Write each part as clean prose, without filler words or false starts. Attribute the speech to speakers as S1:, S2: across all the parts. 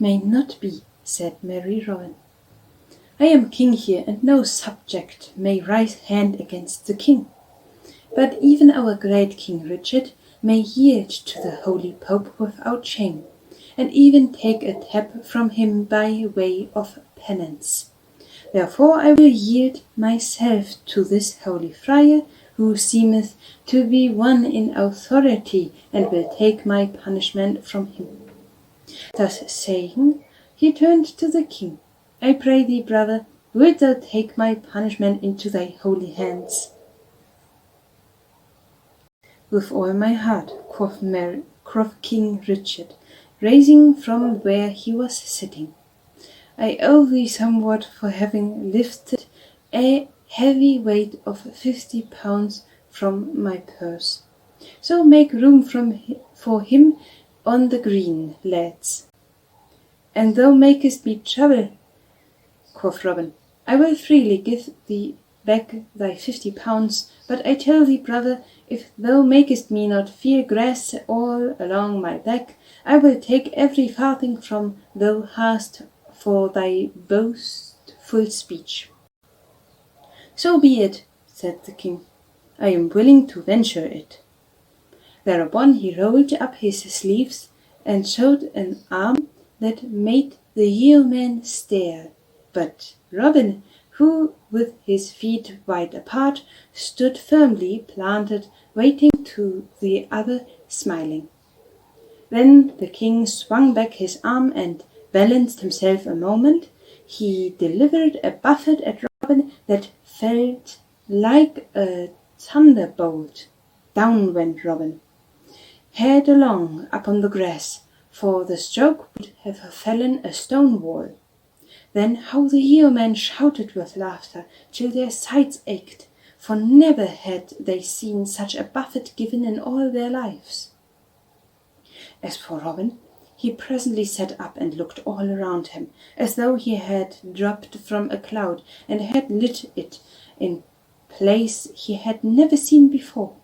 S1: may not be, said merry Robin. I am king here, and no subject may rise hand against the king. But even our great King Richard may yield to the holy Pope without shame, and even take a tap from him by way of penance. Therefore I will yield myself to this holy friar, who seemeth to be one in authority, and will take my punishment from him. Thus saying, he turned to the king. I pray thee, brother, wilt thou take my punishment into thy holy hands? With all my heart, quoth King Richard, rising from where he was sitting. I owe thee somewhat for having lifted a heavy weight of 50 pounds from my purse. So make room for him on the green, lads. And thou makest me trouble, quoth Robin. I will freely give thee back thy 50 pounds, but I tell thee, brother, if thou makest me not feel grass all along my back, I will take every farthing from thou hast for thy boastful speech. So be it, said the king. I am willing to venture it. Thereupon he rolled up his sleeves and showed an arm that made the yeoman stare. But Robin, who with his feet wide apart stood firmly planted, waiting to the other, smiling. Then the king swung back his arm and balanced himself a moment. He delivered a buffet at Robin that felt like a thunderbolt. Down went Robin, headlong upon the grass, for the stroke would have fallen a stone wall. Then how the yeomen shouted with laughter till their sides ached, for never had they seen such a buffet given in all their lives. As for Robin, he presently sat up and looked all around him, as though he had dropped from a cloud and had lit it in place he had never seen before.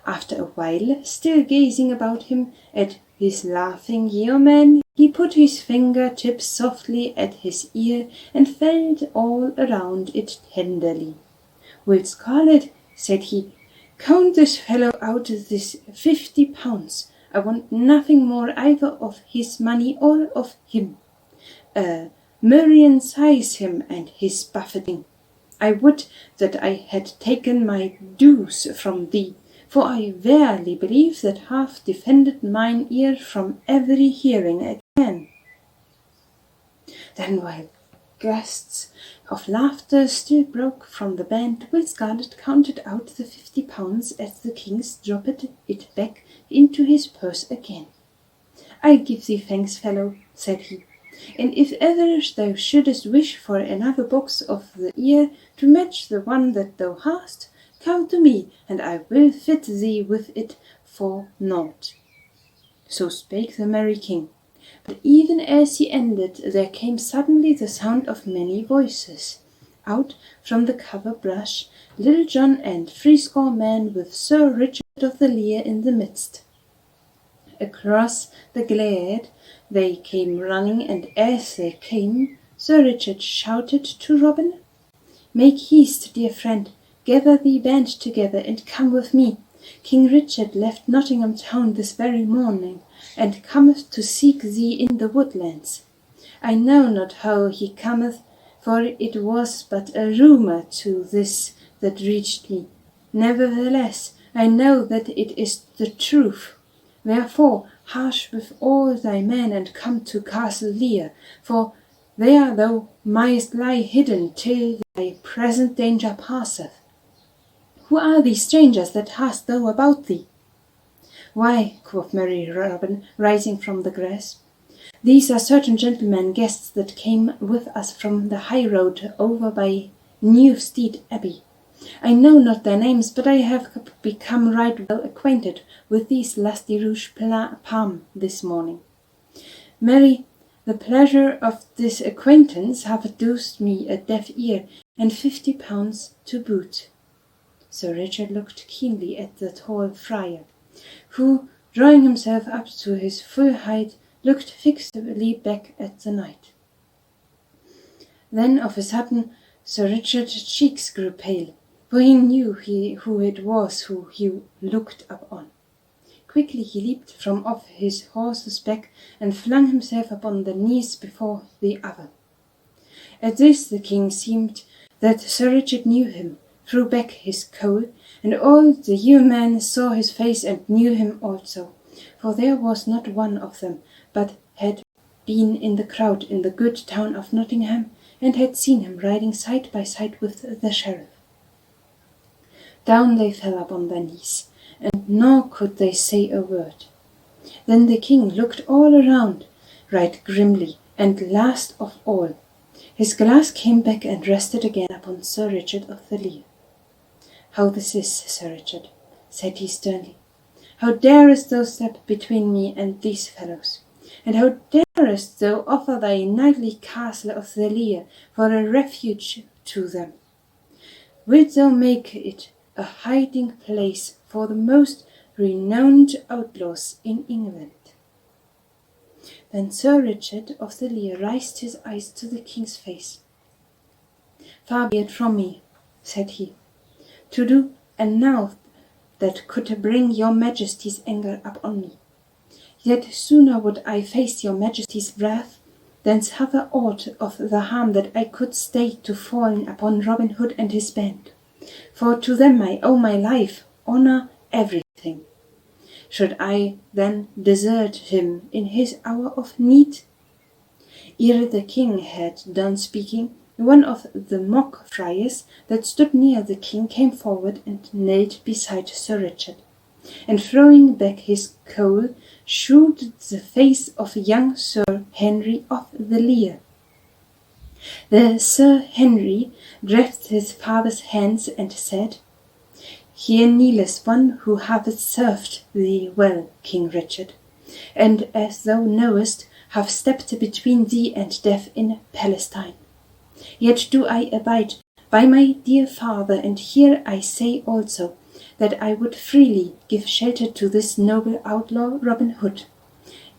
S1: After a while, still gazing about him at his laughing yeoman, he put his finger-tips softly at his ear and felt all around it tenderly. "Will Scarlet," said he, "count this fellow out this 50 pounds. I want nothing more either of his money or of him. Murrian size him and his buffeting. I would that I had taken my dues from thee, for I verily believe that half defended mine ear from every hearing I can." Then, while gusts of laughter still broke from the band, Will Scarlet counted out the 50 pounds as the king dropped it back into his purse again. "I give thee thanks, fellow," said he, "and if ever thou shouldest wish for another box of the ear to match the one that thou hast, come to me, and I will fit thee with it for naught." So spake the merry king. But even as he ended, there came suddenly the sound of many voices. Out from the cover brush, Little John and 80 men with Sir Richard of the Lea in the midst. Across the glade they came running, and as they came, Sir Richard shouted to Robin, "Make haste, dear friend, gather thee band together, and come with me. King Richard left Nottingham town this very morning, and cometh to seek thee in the woodlands. I know not how he cometh, for it was but a rumour to this that reached me. Nevertheless, I know that it is the truth. Wherefore, harsh with all thy men, and come to Castle Lear, for there thou mayest lie hidden till thy present danger passeth. Who are these strangers that hast thou about thee?" "Why," quoth merry Robin, rising from the grass, "these are certain gentlemen guests that came with us from the high road over by Newstead Abbey. I know not their names, but I have become right well acquainted with these lusty rouge palm this morning. Marry, the pleasure of this acquaintance hath dosed me a deaf ear, and 50 pounds to boot." Sir Richard looked keenly at the tall friar, who, drawing himself up to his full height, looked fixedly back at the knight. Then of a sudden Sir Richard's cheeks grew pale, for he knew who it was who he looked upon. Quickly he leaped from off his horse's back and flung himself upon the knees before the other. At this the king seemed that Sir Richard knew him, threw back his cowl, and all the yeomen saw his face and knew him also, for there was not one of them but had been in the crowd in the good town of Nottingham, and had seen him riding side by side with the sheriff. Down they fell upon their knees, and nor could they say a word. Then the king looked all around, right grimly, and last of all, his glass came back and rested again upon Sir Richard of the Lea. "How this is, Sir Richard," said he sternly. "How darest thou step between me and these fellows? And how darest thou offer thy knightly castle of the Lea for a refuge to them? Wilt thou make it a hiding place for the most renowned outlaws in England?" Then Sir Richard of the Lea raised his eyes to the king's face. "Far be it from me," said he, "to do enough that could bring your majesty's anger upon me. Yet sooner would I face your majesty's wrath than suffer aught of the harm that I could stay to fall upon Robin Hood and his band. For to them I owe my life, honour, everything. Should I then desert him in his hour of need?" Ere the king had done speaking, one of the mock friars that stood near the king came forward and knelt beside Sir Richard, and throwing back his cowl, shewed the face of young Sir Henry of the Lea. The Sir Henry grasped his father's hands and said, "Here kneeleth one who hath served thee well, King Richard, and as thou knowest, hath stepped between thee and death in Palestine. Yet do I abide by my dear father, and here I say also that I would freely give shelter to this noble outlaw Robin Hood,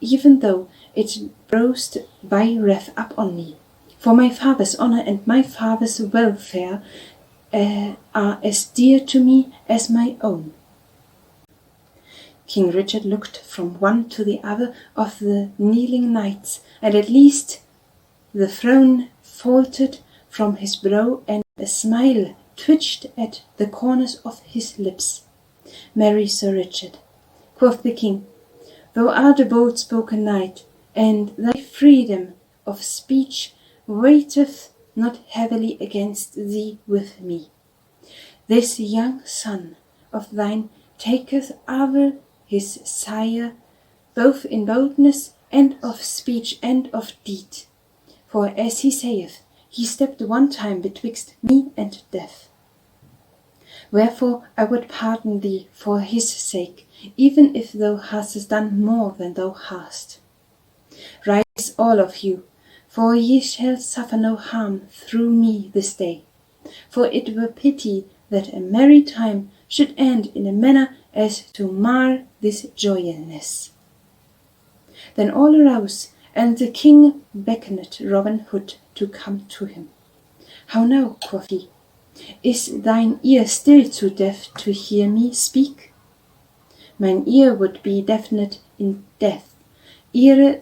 S1: even though it brought by wrath upon me. For my father's honour and my father's welfare are as dear to me as my own." King Richard looked from one to the other of the kneeling knights, and at least the frown faltered from his brow, and a smile twitched at the corners of his lips. "Marry, Sir Richard," quoth the king, "thou art a bold-spoken knight, and thy freedom of speech weighteth not heavily against thee with me. This young son of thine taketh over his sire, both in boldness and of speech and of deed. For as he saith, he stepped one time betwixt me and death. Wherefore I would pardon thee for his sake, even if thou hadst done more than thou hast. Rise all of you, for ye shall suffer no harm through me this day. For it were pity that a merry time should end in a manner as to mar this joyousness." Then all arose, and the king beckoned Robin Hood to come to him. "How now," quoth he, "is thine ear still too deaf to hear me speak?" "Mine ear would be deafened in death, ere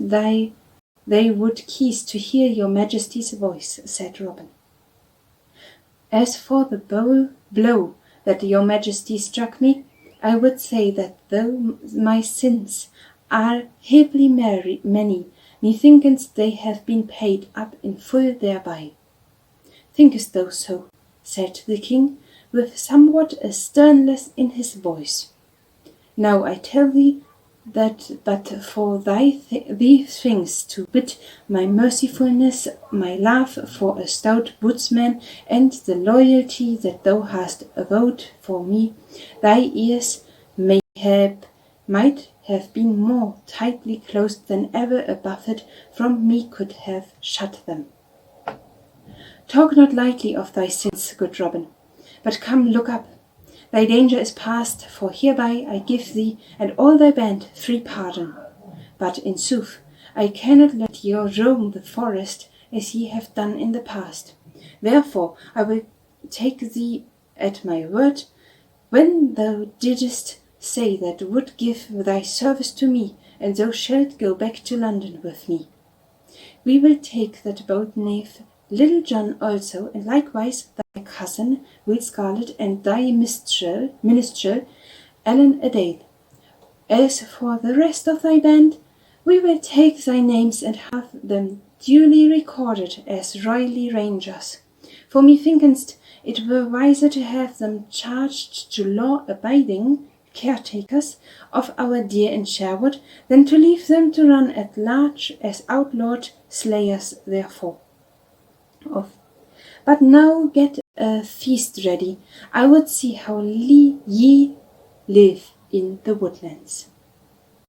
S1: they would cease to hear your majesty's voice," said Robin. "As for the blow that your majesty struck me, I would say that though my sins are heavily many, methinketh they have been paid up in full thereby." "Thinkest thou so?" said the king, with somewhat a sternness in his voice. "Now I tell thee that but for these things, to wit, my mercifulness, my love for a stout woodsman, and the loyalty that thou hast avowed for me, thy ears might have been more tightly closed than ever a buffet from me could have shut them. Talk not lightly of thy sins, good Robin, but come, look up. Thy danger is past, for hereby I give thee and all thy band free pardon. But in sooth, I cannot let ye roam the forest as ye have done in the past. Therefore I will take thee at my word, when thou didst say that would give thy service to me, and thou shalt go back to London with me. We will take that bold knave, Little John also, and likewise thy cousin, Will Scarlet, and thy minstrel, Allan a Dale. As for the rest of thy band, we will take thy names and have them duly recorded as royally rangers. For methinkest it were wiser to have them charged to law-abiding caretakers of our deer in Sherwood than to leave them to run at large as outlawed slayers therefore. But now get a feast ready. I would see how ye live in the woodlands.